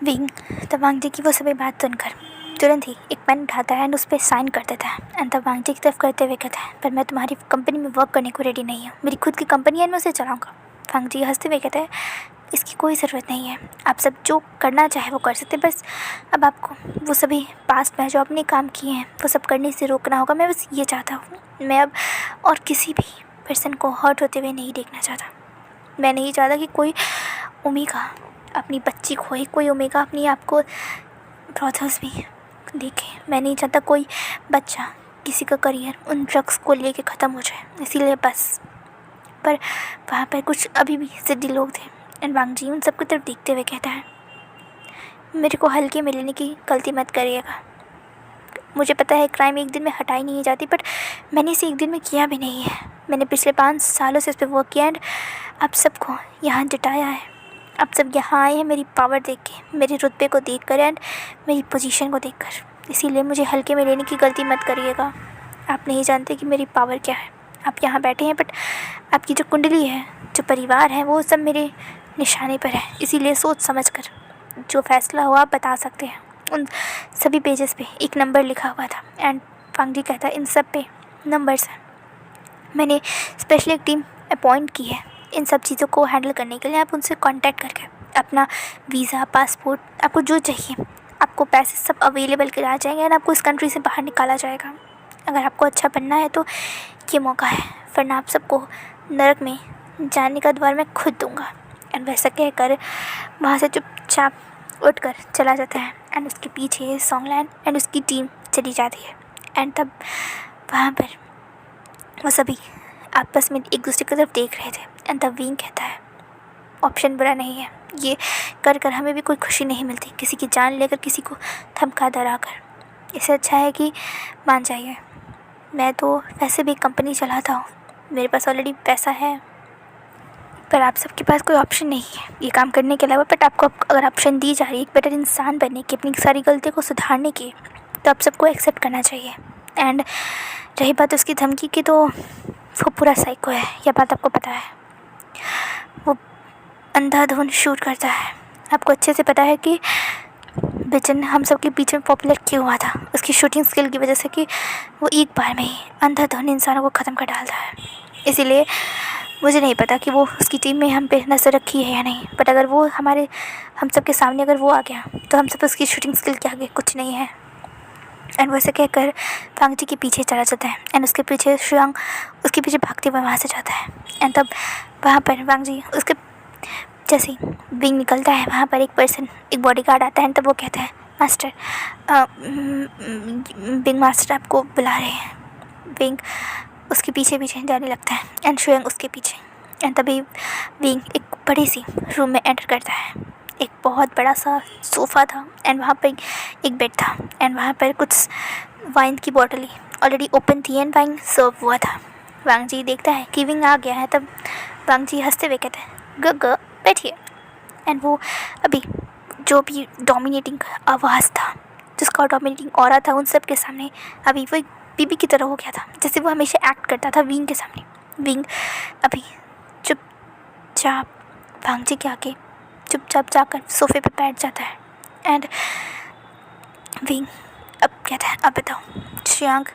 Wing Tawang जी की वो सभी बात सुनकर तुरंत ही एक पेन उठाता है एंड उस पर साइन कर देता है एंड तवांग जी की तरफ करते हुए कहता है, पर मैं तुम्हारी कंपनी में वर्क करने को रेडी नहीं हूँ। मेरी खुद की कंपनी है, मैं उसे चलाऊँगा। वांग जी हंसते हुए कहते हैं, इसकी कोई ज़रूरत नहीं है। आप सब जो करना चाहे वो कर सकते हैं, बस अब आपको वो सभी पास्ट में जो आपने काम किए हैं वो सब करने से रोकना होगा। मैं बस ये चाहता हूँ, मैं अब और किसी भी पर्सन को हर्ट होते हुए नहीं देखना चाहता। मैं नहीं चाहता कि कोई ओमेगा अपनी बच्ची खोए, कोई ओमेगा अपनी आपको ब्रॉथर्स में देखे। मैं नहीं चाहता कोई बच्चा किसी का करियर उन ड्रग्स को लेके ख़त्म हो जाए, इसीलिए बस। पर वहाँ पर कुछ अभी भी जिद्दी लोग थे एंड वांग जी उन सबकी तरफ देखते हुए कहता है, मेरे को हल्के में लेने की गलती मत करिएगा। मुझे पता है क्राइम एक दिन में हटाई नहीं जाती, बट मैंने इसे एक दिन में किया भी नहीं है। मैंने पिछले 5 सालों से इस पर वर्क किया एंड आप सबको यहाँ जुटाया है। आप सब यहाँ आए हैं मेरी पावर देख के, मेरे रुतबे को देख कर एंड मेरी पोजीशन को देख कर। इसीलिए मुझे हल्के में लेने की गलती मत करिएगा। आप नहीं जानते कि मेरी पावर क्या है। आप यहाँ बैठे हैं, बट आपकी जो कुंडली है, जो परिवार है, वो सब मेरे निशाने पर है। इसीलिए सोच समझ कर जो फैसला हो आप बता सकते हैं। उन सभी पेजेस पे एक नंबर लिखा हुआ था एंड वांग जी कहता है, इन सब पे नंबर्स हैं। मैंने स्पेशल एक टीम अपॉइंट की है इन सब चीज़ों को हैंडल करने के लिए। आप उनसे कांटेक्ट करके अपना वीज़ा, पासपोर्ट, आपको जो चाहिए, आपको पैसे सब अवेलेबल कराए जाएंगे एंड आपको इस कंट्री से बाहर निकाला जाएगा। अगर आपको अच्छा बनना है तो ये मौका है, वरना आप सबको नरक में जाने का द्वार मैं खुद दूंगा। एंड वैसा कहकर वहाँ से चुपचाप उठकर चला जाता है एंड उसके पीछे सॉन्गलैन एंड उसकी टीम चली जाती है। एंड तब वहाँ पर वो सभी आपस में एक दूसरे की तरफ देख रहे थे एंड तब विंग कहता है, ऑप्शन बुरा नहीं है, ये कर कर हमें भी कोई खुशी नहीं मिलती, किसी की जान लेकर, किसी को धमका डरा कर। इससे अच्छा है कि मान जाइए, मैं तो वैसे भी कंपनी चलाता हूँ, मेरे पास ऑलरेडी पैसा है, पर आप सबके पास कोई ऑप्शन नहीं है ये काम करने के अलावा। बट आपको अगर ऑप्शन दी जा रही है एक बेटर इंसान बनने की, अपनी सारी गलतियों को सुधारने की, तो आप सबको एक्सेप्ट करना चाहिए। एंड रही बात उसकी धमकी की, तो वो पूरा साइको है, यह बात आपको पता है। वो अंधाधुंध शूट करता है। आपको अच्छे से पता है कि बिजन हम सब के बीच में पॉपुलर क्यों हुआ था, उसकी शूटिंग स्किल की वजह से, कि वो एक बार में ही अंधाधुंध इंसानों को ख़त्म कर डालता है। इसीलिए मुझे नहीं पता कि वो उसकी टीम में हम पे नज़र रखी है या नहीं, बट अगर वो हम सब के सामने अगर वो आ गया तो हम सब उसकी शूटिंग स्किल के आगे कुछ नहीं है। एंड वैसे कहकर वांग जी के पीछे चला जाता है एंड उसके पीछे शुयांग उसके पीछे भागते हुए वहाँ से जाता है। एंड तब वहाँ पर वांग जी उसके जैसे ही विंग निकलता है, वहाँ पर एक पर्सन, एक बॉडीगार्ड आता है। तब वो कहता है, मास्टर, विंग मास्टर आपको बुला रहे हैं। विंग उसके पीछे पीछे जाने लगता है एंड शुयांग उसके पीछे। एंड तभी विंग एक बड़ी सी रूम में एंटर करता है। एक बहुत बड़ा सा सोफ़ा था एंड वहाँ पर एक बेड था एंड वहाँ पर कुछ वाइन की बॉटल ऑलरेडी ओपन थी एंड वाइन सर्व हुआ था। वांग जी देखता है कि विंग आ गया है। तब वांग जी हंसते हुए कहते हैं, ग बैठिए। एंड वो अभी जो भी डोमिनेटिंग आवाज़ था, जिसका डोमिनेटिंग ऑरा था, उन सब के सामने अभी वो एक बीबी की तरह हो गया था, जैसे वो हमेशा एक्ट करता था विंग के सामने। विंग अभी चुपचाप वांग जी के आगे चुपचाप जाकर सोफ़े पे बैठ जाता है। एंड विंग अब कहता है, अब बताओ। शुयांग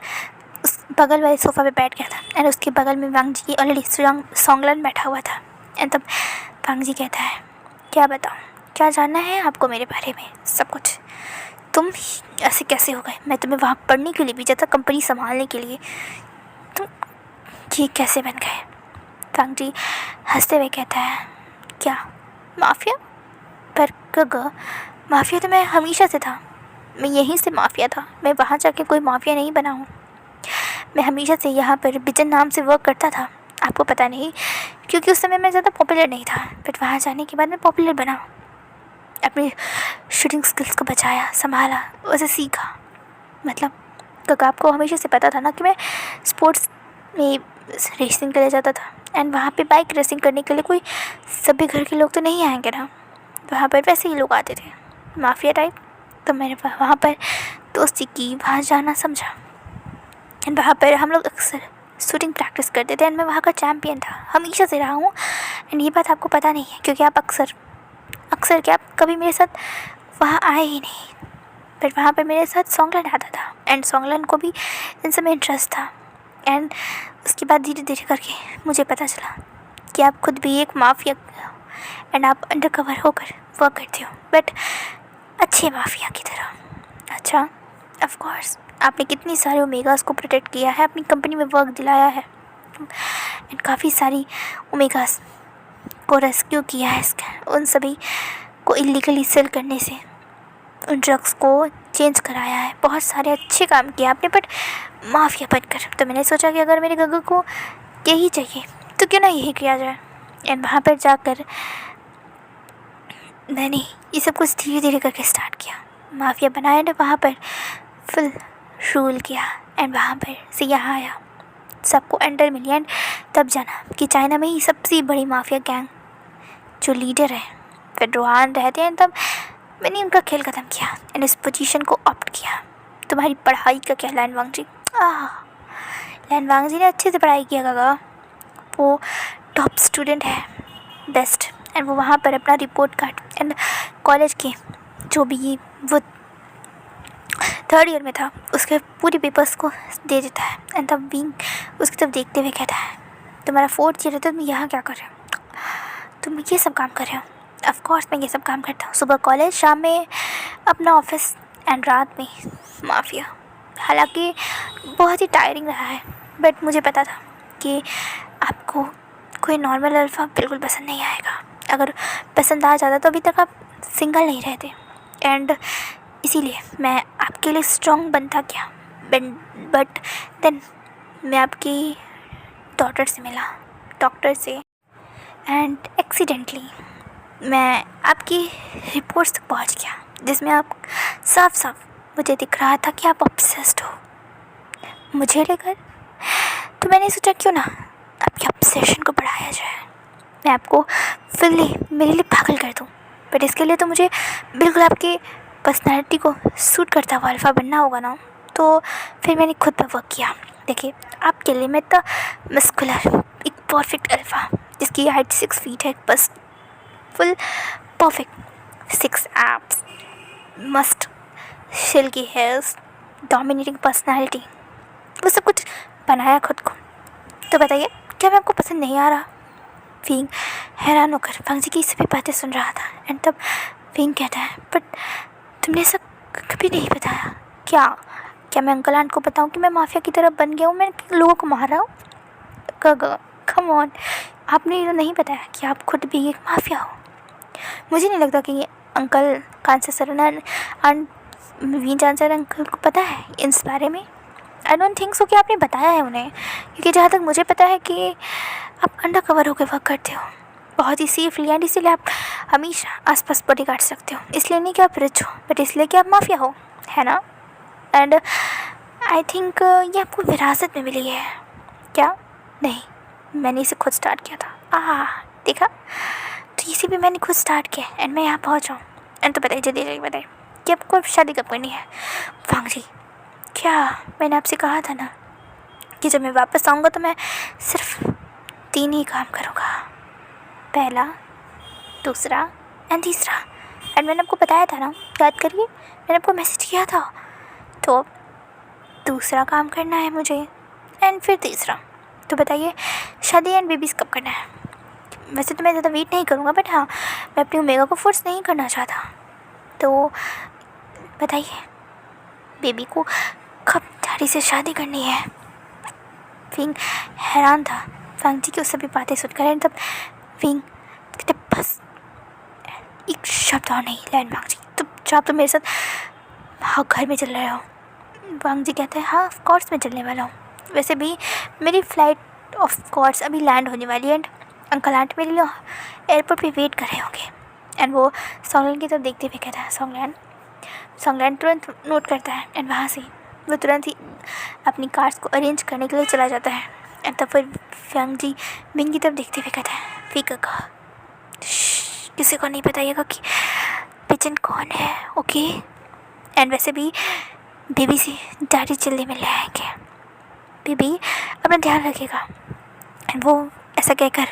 उस बगल वाले सोफ़ा पे बैठ गया था एंड उसके बगल में वांग जी ऑलरेडी शुयांग सॉन्गलन बैठा हुआ था। एंड तब वांग जी कहता है, क्या बताऊँ, क्या जानना है आपको मेरे बारे में? सब कुछ। तुम ऐसे कैसे हो गए? मैं तुम्हें वहाँ पढ़ने के लिए भेजा था, कंपनी संभालने के लिए, तुम ये कैसे बन गए? वांग जी हंसते हुए कहता है, क्या माफिया? पर गग, माफिया तो मैं हमेशा से था, मैं यहीं से माफिया था, मैं वहाँ जाके कोई माफिया नहीं बना हूँ। मैं हमेशा से यहाँ पर बिजन नाम से वर्क करता था, आपको पता नहीं, क्योंकि उस समय मैं ज़्यादा पॉपुलर नहीं था, बट वहाँ जाने के बाद मैं पॉपुलर बना, अपनी शूटिंग स्किल्स को बचाया, संभाला, उसे सीखा। मतलब क्योंकि आपको हमेशा से पता था ना कि मैं स्पोर्ट्स में रेसिंग के लिए जाता था एंड वहाँ पे बाइक रेसिंग करने के लिए कोई सभी घर के लोग तो नहीं आएंगे ना, वहाँ पर वैसे ही लोग आते थे, माफिया टाइप। तो मैंने वहाँ पर दोस्ती की, वहाँ जाना समझा एंड वहाँ पर हम लोग अक्सर शूटिंग प्रैक्टिस करते थे एंड मैं वहाँ का चैम्पियन था, हमेशा से रहा हूँ। एंड ये बात आपको पता नहीं है, क्योंकि आप अक्सर क्या, आप कभी मेरे साथ वहाँ आए ही नहीं। पर वहाँ पर मेरे साथ सॉन्गलैन आता था एंड सॉन्गलैन को भी इन सब में इंटरेस्ट था। एंड उसके बाद धीरे धीरे करके मुझे पता चला कि आप खुद भी एक माफिया एंड आप अंडर कवर होकर वर्क करते हो, बट अच्छे माफिया की तरह। अच्छा, ऑफ कोर्स आपने कितनी सारे ओमेगास को प्रोटेक्ट किया है, अपनी कंपनी में वर्क दिलाया है एंड काफ़ी सारी ओमेगास को रेस्क्यू किया है, उन सभी को इलीगली सेल करने से, उन ड्रग्स को चेंज कराया है, बहुत सारे अच्छे काम किए आपने, बट माफिया बनकर। तो मैंने सोचा कि अगर मेरे गग्गू को यही चाहिए तो क्यों ना यही किया जाए। एंड वहाँ पर जाकर मैंने ये सब कुछ धीरे धीरे करके स्टार्ट किया, माफिया बनाया एंड वहाँ पर फुल रूल किया। एंड वहाँ पर से यहाँ आया, सबको अंडर मिली एंड तब जाना कि चाइना में ही सबसे बड़ी माफिया गैंग जो लीडर है फेड्रोहान रहते हैं। तब मैंने उनका खेल ख़त्म किया एंड इस पोजीशन को ऑप्ट किया। तुम्हारी पढ़ाई का क्या लैन वांग जी? लैन वांग जी ने अच्छे से पढ़ाई किया गगा, वो टॉप स्टूडेंट है, बेस्ट। एंड वो वहाँ पर अपना रिपोर्ट कार्ड एंड कॉलेज के जो भी वो 3rd ईयर में था उसके पूरे पेपर्स को दे देता है। एंड तब विंग उसकी तरफ देखते हुए कहता है, तुम्हारा 4th ईयर है तो तुम यहाँ क्या कर रहे हो? तुम ये सब काम कर रहे हो? ऑफ कोर्स मैं ये सब काम करता हूँ, सुबह कॉलेज, शाम में अपना ऑफिस एंड रात में माफिया। हालांकि बहुत ही टायरिंग रहा है, बट मुझे पता था कि आपको कोई नॉर्मल अल्फ़ा बिल्कुल पसंद नहीं आएगा। अगर पसंद आ जाता तो अभी तक आप सिंगल नहीं रहते। एंड इसीलिए मैं आपके लिए स्ट्रॉन्ग बनता क्या, बट देन मैं आपकी डॉक्टर से एंड एक्सीडेंटली मैं आपकी रिपोर्ट्स तक पहुंच गया, जिसमें आप साफ साफ मुझे दिख रहा था कि आप ऑब्सेस्ड हो मुझे लेकर। तो मैंने सोचा क्यों ना आपके ऑब्सेशन को बढ़ाया जाए, मैं आपको फुल्ली मेरे लिए पागल कर दूँ। बट इसके लिए तो मुझे बिल्कुल आपकी पर्सनैलिटी को सूट करता हुआ अल्फ़ा बनना होगा ना। तो फिर मैंने खुद पर वर्क किया। देखिए, आपके लिए मैं तो मस्कुलर एक परफेक्ट अल्फ़ा जिसकी हाइट 6 फीट है, बस full perfect 6 abs, must silky hairs, dominating personality, वो सब कुछ बनाया खुद को। तो बताइए, क्या मैं आपको पसंद नहीं आ रहा? विंग हैरान होकर वांग जी की सभी बातें सुन रहा था। एंड तब विंग कहता है, बट तुमने ऐसा कभी नहीं बताया। क्या मैं अंकल आंट को बताऊं कि मैं माफिया की तरफ बन गया हूँ, मैं लोगों को मार रहा हूँ? कम ऑन, आपने ये तो नहीं बताया कि आप खुद भी एक माफिया हो। मुझे नहीं लगता कि ये uncle Kansa sir and Wien जान सर अंकल को पता है इस बारे में। आई डोंट थिंक सो कि आपने बताया है उन्हें, क्योंकि जहाँ तक मुझे पता है कि आप अंडर कवर होकर वर्क करते हो बहुत ही सेफली, एंड इसीलिए आप हमेशा आसपास बॉडीगार्ड रखते हो। इसलिए नहीं कि आप रिच हो, बट इसलिए कि आप माफिया हो, है ना? एंड आई थिंक ये आपको विरासत में मिली है क्या? नहीं, मैंने इसे खुद स्टार्ट किया था। देखा, तो इसी भी मैंने खुद स्टार्ट किया एंड मैं यहाँ पहुँचा हूँ। एंड तो बताइए, जल्दी बताइए कि आपको शादी कब करनी है? वांग जी, क्या मैंने आपसे कहा था ना कि जब मैं वापस आऊँगा तो मैं सिर्फ 3 ही काम करूँगा, पहला, दूसरा एंड तीसरा। एंड मैंने आपको बताया था ना, याद करिए, मैंने आपको मैसेज किया था। तो दूसरा काम करना है मुझे एंड फिर तीसरा। तो बताइए, शादी एंड बेबीज़ कब करना है? वैसे तो मैं ज़्यादा वेट नहीं करूँगा, बट हाँ, मैं अपनी ओमेगा को फोर्स नहीं करना चाहता। तो बताइए, बेबी को कब डैडी से शादी करनी है? विंग हैरान था वांग जी की उस सभी बातें सुनकर। एंड तब विंग कहते, बस एक शब्द और नहीं लैन वांग जी, तो मेरे साथ घर में चल रहे हो? वांग जी कहते हैं, हाँ ऑफ कोर्स मैं चलने वाला हूँ। वैसे भी मेरी फ़्लाइट ऑफ कोर्स अभी लैंड होने वाली है एंड अंकल आंट मेरे लिए एयरपोर्ट पे वेट कर रहे होंगे। एंड वो सॉन्गलैन की तरफ देखते हुए कहता है, सॉन्गलैन तुरंत नोट करता है एंड वहाँ से वो तुरंत ही अपनी कार्स को अरेंज करने के लिए चला जाता है। एंड तब फिर वांग जी विंग की तरफ देखते हुए कहता है, वीका का किसी को नहीं बताइएगा कि पिजन कौन है, ओके? एंड वैसे भी बेबी से डैडी जल्दी मिलने आएंगे, बेबी अपना ध्यान रखिएगा। एंड वो ऐसा कहकर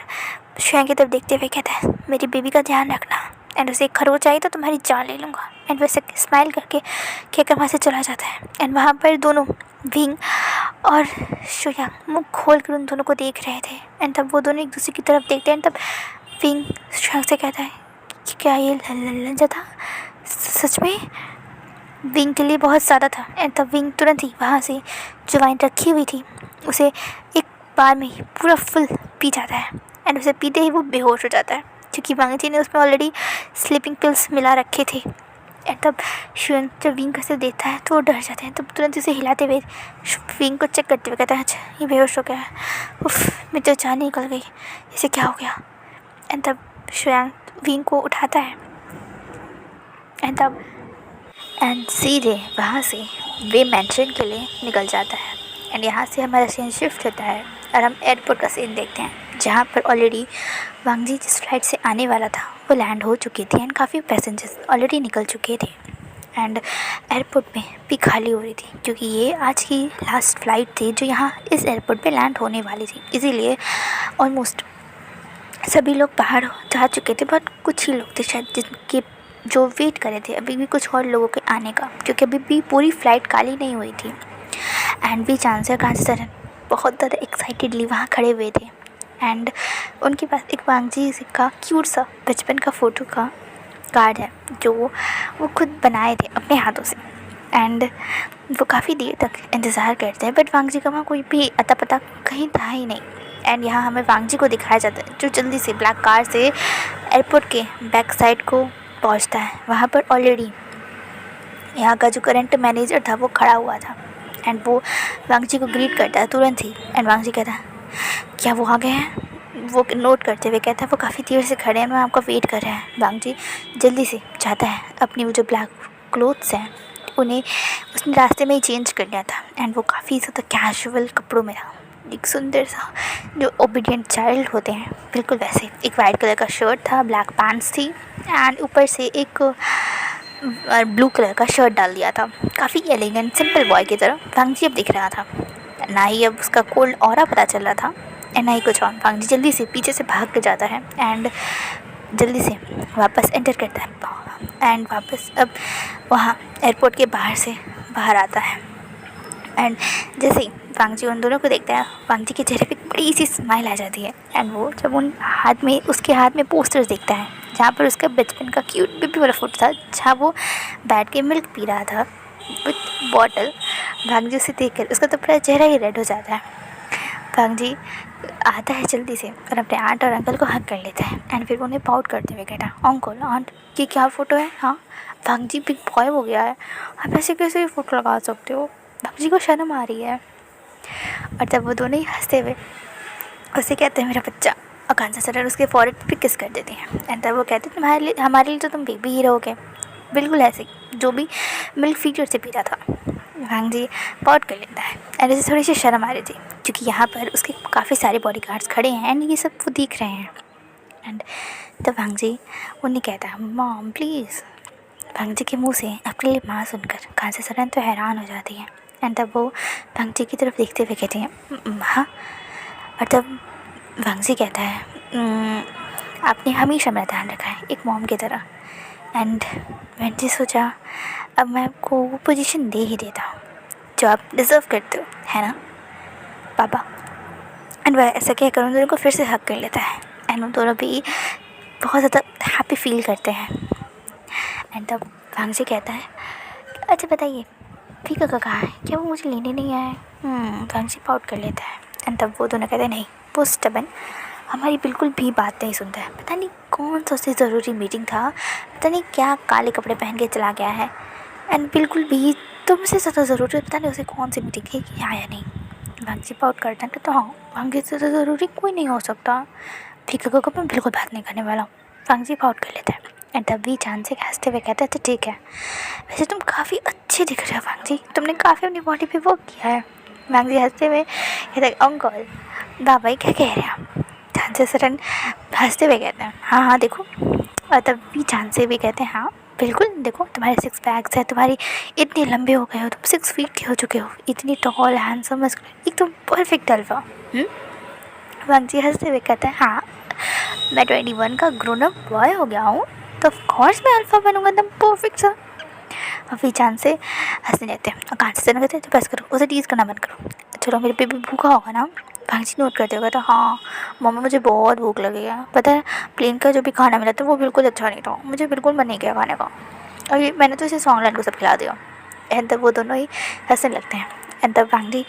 शुआंग की तरफ देखते हुए कहता है, मेरी बेबी का ध्यान रखना एंड उसे एक खरोच आई तो तुम्हारी जान ले लूँगा। एंड वैसे स्माइल करके कहकर वहाँ से चला जाता है। एंड वहाँ पर दोनों विंग और शुयांग मुँह खोल कर उन दोनों को देख रहे थे। एंड तब वो दोनों एक दूसरे की तरफ देखते हैं। तब विंग शुयांग से कहता है कि क्या ये लंजा था सच में? विंग के लिए बहुत ज़्यादा था। एंड तब विंग तुरंत ही वहाँ से जो वाइन रखी हुई थी उसे एक बार में ही पूरा फुल पी जाता है। एंड उसे पीते ही वो बेहोश हो जाता है क्योंकि वांग जी ने उसमें ऑलरेडी स्लीपिंग पिल्स मिला रखे थे। एंड तब शुयांग जब विंग से देखता है तो वो डर जाते हैं। तब तुरंत उसे हिलाते हुए विंग को चेक करते हुए कहता है अच्छा ये बेहोश हो गया है, उफ मेरी तो जान निकल गई, इसे क्या हो गया? एंड तब शुयांग विंग को उठाता है एंड सीधे वहाँ से वे मैंशन के लिए निकल जाता है। एंड यहाँ से हमारा सीन शिफ्ट होता है और हम एयरपोर्ट का सीन देखते हैं जहाँ पर ऑलरेडी वांग जी जिस फ्लाइट से आने वाला था वो लैंड हो चुकी थी। एंड काफ़ी पैसेंजर्स ऑलरेडी निकल चुके थे। एंड एयरपोर्ट में भी खाली हो रही थी क्योंकि ये आज की लास्ट फ़्लाइट थी जो यहाँ इस एयरपोर्ट पे लैंड होने वाली थी। इसीलिए ऑलमोस्ट सभी लोग बाहर जा चुके थे। बहुत कुछ ही लोग थे शायद जिनके जो वेट कर रहे थे अभी भी कुछ और लोगों के आने का, क्योंकि अभी भी पूरी फ़्लाइट खाली नहीं हुई थी। एंड भी चांसर कांसर बहुत ज़्यादा एक्साइटेडली वहाँ खड़े हुए थे। एंड उनके पास एक वांग जी का क्यूट सा बचपन का फ़ोटो का कार्ड है जो वो खुद बनाए थे अपने हाथों से। एंड वो काफ़ी देर तक इंतज़ार करते हैं बट वांग जी का वहाँ कोई भी अता पता कहीं था ही नहीं। एंड यहाँ हमें वांग जी को दिखाया जाता है जो जल्दी से ब्लैक कार से एयरपोर्ट के बैक साइड को पहुँचता है। वहाँ पर ऑलरेडी यहाँ का जो करंट मैनेजर था वो खड़ा हुआ था। एंड वो वांग जी को ग्रीट करता है तुरंत ही। एंड वांग जी कहता है क्या वो आ गए हैं? वो नोट करते हुए कहता है वो काफ़ी देर से खड़े हैं, मैं आपका वेट कर रहे हैं। वांग जी जल्दी से जाता है अपनी वो जो ब्लैक क्लोथ्स हैं उन्हें उसने रास्ते में ही चेंज कर लिया था। एंड वो काफ़ी ज़्यादा कैजुअल कपड़ों में था, एक सुंदर सा जो ओबीडियंट चाइल्ड होते हैं बिल्कुल वैसे। एक वाइट कलर का शर्ट था, ब्लैक पैंट्स थी एंड ऊपर से एक ब्लू कलर का शर्ट डाल दिया था। काफ़ी एलिगेंट सिंपल बॉय की तरह वांग जी अब दिख रहा था। ना ही अब उसका कोल्ड ऑरा पता चल रहा था एंड ना ही कुछ और। वांग जी जल्दी से पीछे से भाग के जाता है एंड जल्दी से वापस एंटर करता है। एंड वापस अब वहाँ एयरपोर्ट के बाहर से बाहर आता है। एंड जैसे ही वांग जी उन दोनों को देखता है वांग जी के चेहरे पे बड़ी सी स्माइल आ जाती है। एंड वो जब उसके हाथ में पोस्टर्स देखता है जहाँ पर उसका बचपन का क्यूट बेबी वाला फोटो था जहाँ वो बैठ के मिल्क पी रहा था विथ बॉटल। वांग जी उसे देख कर उसका तो पूरा चेहरा ही रेड हो जाता है। वांग जी आता है जल्दी से और अपने आंट और अंकल को हक कर लेता है। एंड फिर उन्हें पाउट करते हुए कहता है अंकल आंट ये क्या फ़ोटो है? हाँ वांग जी बिग बॉय हो गया है, आप ऐसे कैसे भी फ़ोटो लगा सकते हो? वांग जी को शर्म आ रही है। और तब वो दोनों ही हंसते हुए उसे कहते हैं मेरा बच्चा, और कांसा सर उसके फॉरेड पे किस कर देते हैं। एंड तब वो कहते हैं हमारे लिए तो तुम बेबी ही रहोगे, बिल्कुल ऐसे जो भी मिल्क फीचर से पीता था। वांग जी पॉट कर लेता है एंड उसे थोड़ी सी शर्म आ रही थी क्योंकि यहाँ पर उसके काफ़ी सारे बॉडीगार्ड्स खड़े हैं एंड ये सब वो दिख रहे हैं। एंड तब वांग जी उन्हें कहता है मॉम प्लीज़। वांग जी के मुँह से अपने लिए माँ सुनकर कांसा सरन तो हैरान हो जाती है। एंड तब वो वांग जी की तरफ देखते हुए कहते हैं माँ। और तब वांग जी कहता है आपने हमेशा मेरा ध्यान रखा है एक मॉम की तरह। एंड मैंने सोचा अब मैं आपको वो पोजीशन दे ही देता हूँ जो आप डिज़र्व करते हो, है ना पापा? एंड वह ऐसा कहकर उन दोनों को फिर से हक कर लेता है। एंड उन दोनों भी बहुत ज़्यादा हैप्पी फील करते हैं। एंड तब वांग जी कहता है अच्छा बताइए फीका का कहाँ है, क्या वो मुझे लेने नहीं आया? वांग जी पाउट कर लेता है। एंड तब वो दोनों कहते हैं नहीं वो स्टबन हमारी बिल्कुल भी बात नहीं सुनता है, पता नहीं कौन सा उससे ज़रूरी मीटिंग था, पता नहीं क्या काले कपड़े पहन के चला गया है। एंड बिल्कुल भी तुमसे ज़्यादा ज़रूरी पता नहीं उसे कौन सी मीटिंग है कि आया नहीं। वांग जी पाउट करता है तो हाँ वांग जी से ज़रूरी कोई नहीं हो सकता, फीका को मैं बिल्कुल बात नहीं करने वाला हूँ। वांग जी पाउट कर लेता है। एंड तब भी चांद से हंसते हुए कहता है तो ठीक है, वैसे तुम काफ़ी अच्छे दिख रहे हो वांग जी, तुमने काफ़ी अपनी बॉडी पे वर्क किया है। वांग जी हंसते हुए कहते हैं अंकल बाबा क्या कह रहे हैं आप? चांद से सरन हंसते हुए कहते हैं हाँ हाँ देखो। और तब भी चांद से भी कहते हैं हाँ बिल्कुल देखो तुम्हारे 6 पैक्स है, तुम्हारी इतने लंबे हो गए हो, तुम 6 फीट के हो चुके हो, इतनी टॉल हैंडसम एकदम परफेक्ट अल्फा। वांग जी हंसते हुए कहते हैं हाँ मैं 21 का ग्रोन अप बॉय हो गया हूँ, तो ऑफ कोर्स मैं अल्फ़ा बनूँगा, एकदम परफेक्ट सा। अभी जान से हंसने लगते हैं और कान से चलने कहते हैं तो बस करो, उसे टीज़ करना बंद करो। चलो मेरे बेबी भूखा होगा ना। भांजी नोट करते हुए कहता हाँ मम्मा मुझे बहुत भूख लगी है, पता है प्लेन का जो भी खाना मिला था वो बिल्कुल अच्छा नहीं था, मुझे बिल्कुल मन नहीं किया खाने का, और ये मैंने तो इसे सॉन्गलैंड को सब खिला दिया। एंड तब वो दोनों ही हंसने लगते हैं। एंड तब भांजी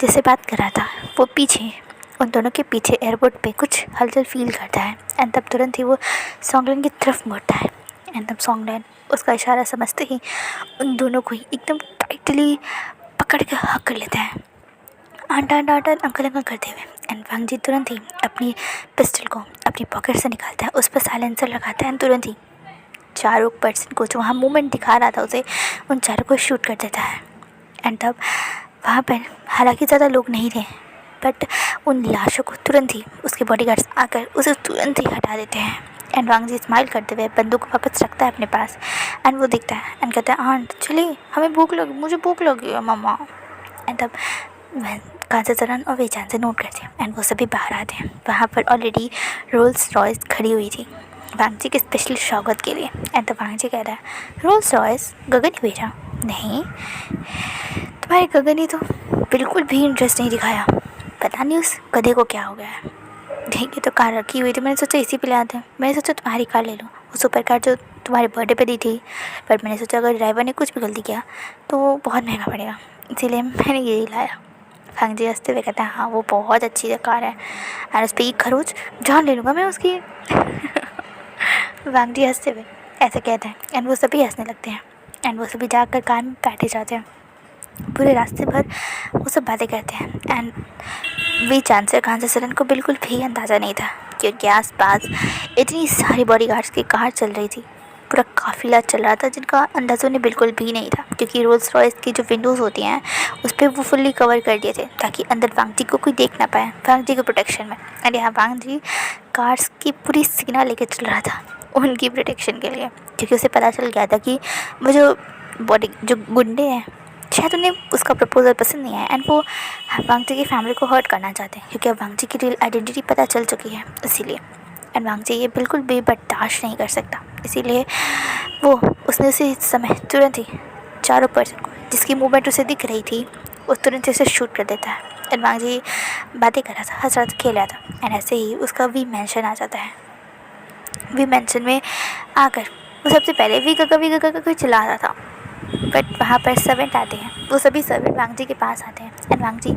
जिससे बात कर रहा था वो पीछे, उन दोनों के पीछे एयरपोर्ट पे कुछ हलचल फील करता है। एंड तब तुरंत ही वो सॉन्गलैंड की तरफ मुड़ता है। एंड तब सॉन्गलैंड उसका इशारा समझते ही उन दोनों को ही एकदम टाइटली पकड़ के हक कर लेता है, आंटा आंटा आंटा अंकल अंकल करते हुए। एंड भांजी तुरंत ही अपनी पिस्टल को अपनी पॉकेट से निकालता है, उस पर साइलेंसर लगाता है एंड तुरंत ही चारों पर्सन को जो वहाँ मूवमेंट दिखा रहा था उसे, उन चारों को शूट कर देता है। एंड तब वहाँ पर हालांकि ज़्यादा लोग नहीं थे, बट उन लाशों को तुरंत ही उसके बॉडीगार्ड्स आकर उसे तुरंत ही हटा देते हैं। एंड वांगजी स्माइल करते हुए बंदूक वापस रखता है अपने पास। एंड वो दिखता है एंड कहता है आंट चलिए हमें भूख लगी, मुझे भूख लगी है मम्मा। एंड तब कांचा चरण और वेचान से नोट करते हैं एंड वो सभी बाहर आते हैं। वहाँ पर ऑलरेडी रोल्स रॉयस खड़ी हुई थी वांगजी के स्पेशल स्वागत के लिए। एंड तब वांगजी कहता है रोल्स रॉयस गगन ही भेजा? नहीं, तुम्हारे गगन ही तो बिल्कुल भी इंटरेस्ट नहीं दिखाया, पता नहीं उस गधे को क्या हो गया है। देखिए तो कार रखी हुई थी, मैंने सोचा इसी पे ले आते हैं, मैंने सोचा तुम्हारी कार ले लूँ, वो सुपर कार जो तुम्हारे बर्थडे पे दी थी, पर मैंने सोचा अगर ड्राइवर ने कुछ भी गलती किया तो वो बहुत महंगा पड़ेगा, इसीलिए मैंने यही लाया। वांगजी हंसते हुए कहता है हाँ वो बहुत अच्छी कार है और उस पर एक खरोच जान ले लूँगा मैं उसकी। वांगजी हंसते हुए ऐसे कहते हैं एंड वो सभी हंसने लगते हैं। एंड वो सभी जाकर कार में बैठे जाते हैं। पूरे रास्ते भर वो सब बातें करते हैं। एंड वी चांसर कांचा सरन को बिल्कुल भी अंदाज़ा नहीं था क्योंकि आस पास इतनी सारी बॉडीगार्ड्स की कार चल रही थी, पूरा काफिला चल रहा था जिनका अंदाज़ा उन्हें बिल्कुल भी नहीं था क्योंकि रोल्स रॉयस की जो विंडोज़ होती हैं उस पर वो फुल्ली कवर कर दिए थे ताकि अंदर वांगजी को कोई देख ना पाए, वांगजी के प्रोटेक्शन में। एंड यहाँ वांगजी कार्स की पूरी सीना लेके चल रहा था उनकी प्रोटेक्शन के लिए क्योंकि उसे पता चल गया था कि वो जो गुंडे हैं शायद उन्हें उसका प्रपोजल पसंद नहीं आया एंड वो वांगजी की फैमिली को हर्ट करना चाहते हैं क्योंकि अब वांगजी की रियल आइडेंटिटी पता चल चुकी है इसीलिए। एंड वांगजी ये बिल्कुल भी बर्दाश्त नहीं कर सकता, इसीलिए उसने उसी समय तुरंत ही चारों पर्सन को जिसकी मूवमेंट उसे दिख रही थी वो तुरंत से शूट कर देता है। एंड वांगजी बातें कर रहा था, हंस रहा था, खेल रहा था एंड ऐसे ही उसका वी मेंशन आ जाता है। वी मेंशन में आकर वो सबसे पहले वी का चिल्ला रहा था, बट वहाँ पर सर्वेंट आते हैं, वो सभी सर्वेंट वांगजी के पास आते हैं एंड वांगजी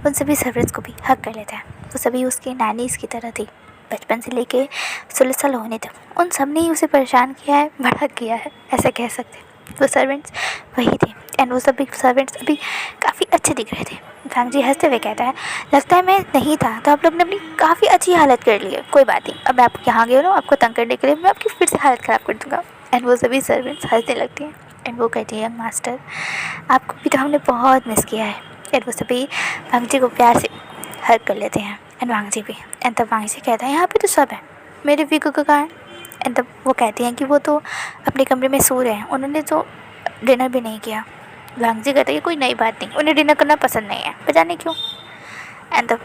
उन सभी सर्वेंट्स को भी हक कर लेता है। वो सभी उसके नैनीज़ की तरह थी, बचपन से लेके 16 साल होने तक उन सब ने ही उसे परेशान किया है, बड़ा किया है, ऐसा कह सकते हैं। वो सर्वेंट्स वही थे एंड वो सभी सर्वेंट्स अभी काफ़ी अच्छे दिख रहे थे। वांगजी हंसते हुए कहता है लगता है मैं नहीं था तो आप लोग ने अपनी काफ़ी अच्छी हालत कर ली है, कोई बात नहीं, अब मैं आप यहाँ गए हो ना आपको तंग करने के लिए मैं आपकी फिर से हालत ख़राब कर दूँगा। एंड वो सभी सर्वेंट्स हंसने लगती हैं एंड वो कहती है यंग मास्टर आपको भी तो हमने बहुत मिस किया है। एंड वो सभी वांगजी को प्यार से हग कर लेते हैं एंड वांगजी भी। एंड तब वांगजी कहता है यहाँ पे तो सब है, मेरे वीको का कहाँ है? एंड तब वो कहती हैं कि वो तो अपने कमरे में सो रहे हैं, उन्होंने तो डिनर भी नहीं किया। वांगजी कहता है कोई नई बात नहीं, उन्हें डिनर करना पसंद नहीं है, पता नहीं क्यों। एंड तब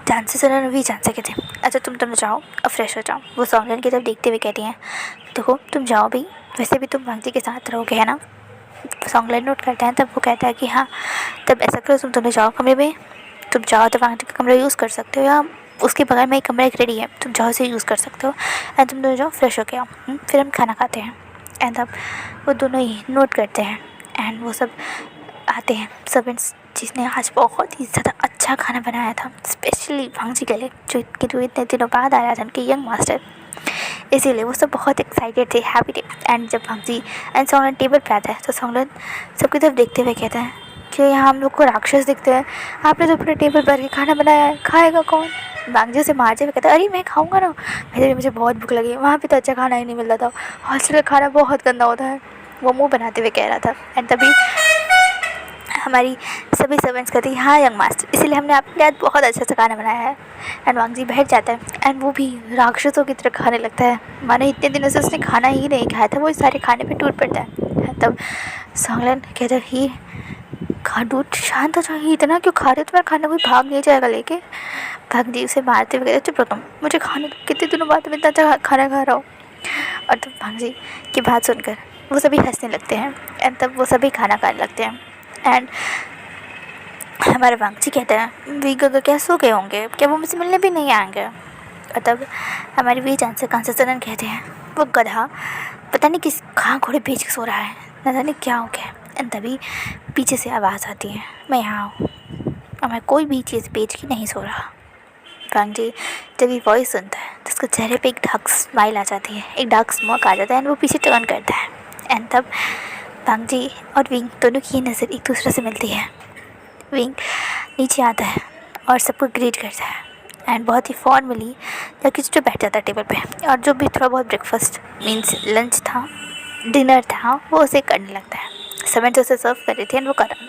चांसेस भी चांस कहते हैं अच्छा तुम जाओ अब फ्रेश हो जाओ। वो सॉन्गलैंड की तरफ देखते हुए कहती हैं देखो तुम जाओ भी, वैसे भी तुम वांगजी के साथ रहोगे है ना। सॉन्गलैंड नोट करते हैं, तब वो कहता है कि हाँ तब ऐसा करो तुम दोनों जाओ कमरे में, तुम जाओ तो वांगजी का कमरा यूज़ कर सकते हो या उसके बगल में एक कमरा एक रेडी है, तुम जाओ उसे यूज़ कर सकते हो एंड तुम दोनों जाओ फ्रेश हो के आओ, फिर हम खाना खाते हैं। एंड तब वो दोनों ही नोट करते हैं एंड वो सब आते हैं सर्वेंट्स जिसने आज बहुत ही ज़्यादा अच्छा खाना बनाया था स्पेशली वांगजी के लिए जो इतने दिनों बाद आया था उनके यंग मास्टर, इसीलिए वो सब बहुत एक्साइटेड थे, हैप्पी थे। एंड जब वांगजी एंड सॉन्गलैंड टेबल पर आता है तो सॉन्गलैंड सबकी तरफ देखते हुए कहता है कि यहाँ हम लोग को राक्षस दिखते हैं, आपने तो पूरे टेबल पर के खाना बनाया है, खाएगा कौन? वांगजी से मारते हुए कहता है अरे मैं खाऊंगा ना, वैसे भी मुझे बहुत भूख लगी है, वहाँ पे तो अच्छा खाना ही नहीं मिलता था, हॉस्टल का खाना बहुत गंदा होता है, वो मुँह बनाते हुए कह रहा था। एंड तभी हमारी सभी सर्वेंट्स कहती है हाँ यंग मास्टर, इसीलिए हमने आपके आज बहुत अच्छा सा खाना बनाया है। एंड वांगजी बैठ जाता है एंड वो भी राक्षसों की तरह खाने लगता है, माने इतने दिनों से उसने खाना ही नहीं खाया था, वो इस सारे खाने पे टूट पड़ता है। तब सॉन्गलैंड कहता है ही खाडूट शांत हो जाओ, इतना क्यों खा रहे हो, तुम्हारा खाना कोई भाग नहीं जाएगा लेके। वांगजी उसे मारते हुए कहते चुप रहो तुम, मुझे खाने दो, कितने दिनों बाद मैं इतना अच्छा खाना खा रहा हूँ। और तब भांग जी की बात सुनकर वो सभी हंसने लगते हैं एंड तब वो सभी खाना खाने लगते हैं। एंड हमारे भांग जी कहते हैं वी गगा क्या सो गए होंगे, क्या वो मुझसे मिलने भी नहीं आएंगे। और तब हमारे वी जान से कांसा सदन कहते हैं वो गधा पता नहीं किस कहाँ घोड़े बेच के सो रहा है, न जाने क्या हो गया। एंड तभी पीछे से आवाज़ आती है मैं यहाँ हूँ और मैं कोई भी चीज़ बेच के नहीं सो रहा। भांग जी जब ये वॉइस सुनता है तो उसके चेहरे पे एक डार्क स्माइल आ जाती है, एक डार्क स्मोक आ जाता है एंड वो पीछे टर्न करता है। एंड तब भांग जी और विंग दोनों की नज़र एक दूसरे से मिलती है। विंग नीचे आता है और सबको ग्रीट करता है एंड बहुत ही फॉर्मली जाके जो बैठ जाता है टेबल पे और जो भी थोड़ा बहुत ब्रेकफास्ट मीन्स लंच था डिनर था वो उसे करने लगता है। सर्वेंट उसे सर्व कर रही थी एंड वो कर रहा।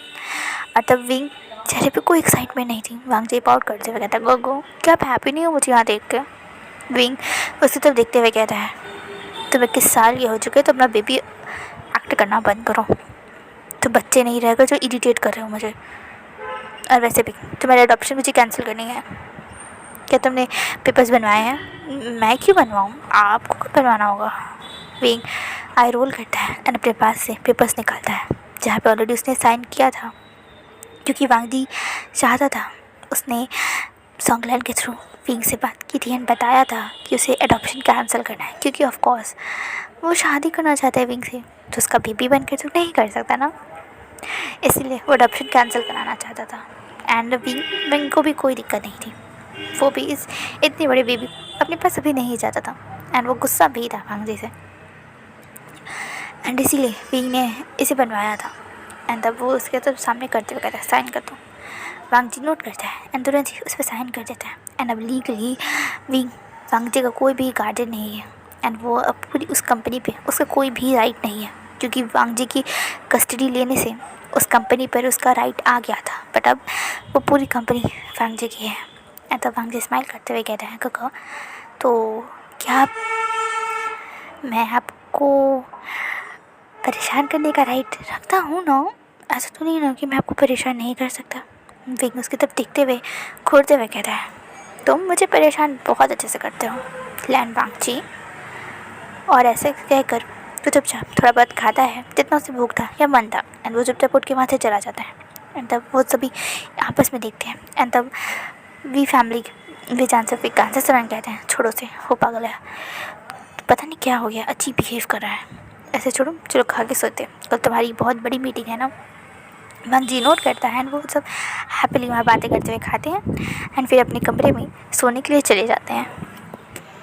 और तब विंग चेहरे पे कोई एक्साइटमेंट नहीं थी। वांग जी पाउट करते हुए कहता है गो क्या आप हैप्पी नहीं हो मुझे यहाँ देख के। विंग उसे तब देखते हुए कहता है तो 21 साल ये हो चुके तो अपना बेबी एक्ट करना बंद करो, तो बच्चे नहीं रहेगा जो इरिटेट कर रहे हो मुझे। और वैसे भी तुम्हारी अडॉप्शन मुझे कैंसिल करनी है। क्या तुमने पेपर्स बनवाए हैं? मैं क्यों बनवाऊँ, आपको बनवाना होगा। विंग आई रोल करता है एंड अपने पास से पेपर्स निकालता है जहाँ पे ऑलरेडी उसने साइन किया था, क्योंकि वांग जी चाहता था। उसने सॉन्गलैंड के थ्रू विंग से बात की थी एंड बताया था कि उसे एडॉप्शन कैंसिल करना है, क्योंकि ऑफ कोर्स वो शादी करना चाहता है विंग से, तो उसका बेबी बन कर तो नहीं कर सकता ना, इसीलिए वो एडॉप्शन कैंसिल कराना चाहता था। एंड विंग को भी कोई दिक्कत नहीं थी, वो भी इतनी बड़ी बेबी अपने पास अभी नहीं चाहता था एंड वो गुस्सा भी था वांग जी से एंड इसीलिए विंग ने इसे बनवाया था। एंड तब वो उसके तो सामने करते हुए कहता है साइन कर दो। वांग जी नोट करता है एंड तुरंत ही उस पर साइन कर देता है। एंड अब लीगली विंग वांग जी का कोई भी गार्डियन नहीं है एंड वो अब पूरी उस कंपनी पे उसका कोई भी राइट नहीं है, क्योंकि वांग जी की कस्टडी लेने से उस कंपनी पर उसका राइट आ गया था, बट अब वो पूरी कंपनी वांग जी की है। एंड तब वांग जी स्माइल करते हुए कहते हैं काका तो क्या मैं आपको परेशान करने का राइट रखता हूँ ना, ऐसा तो नहीं ना कि मैं आपको परेशान नहीं कर सकता। विंग उसकी तरफ देखते हुए घूरते हुए कहता है तुम मुझे परेशान बहुत अच्छे से करते हो लैंड वांग जी। और ऐसे कहकर तो चुपचाप थोड़ा बहुत खाता है जितना उसे भूख था या मन था एंड वो चुपचाप उठ के वहाँ से चला जाता है। एंड तब वो सभी आपस में देखते हैं एंड तब वी फैमिली वी जान से फिर कांसा सरान कहते हैं छोड़ो से हो पागल है, पता नहीं क्या हो गया अजीब बिहेव कर रहा है, ऐसे छोड़ो चलो खा के सोते, कल तुम्हारी बहुत बड़ी मीटिंग है ना। वांग जी नोट करता है एंड वो सब हैप्पीली वहाँ बातें करते हुए खाते हैं एंड फिर अपने कमरे में सोने के लिए चले जाते हैं।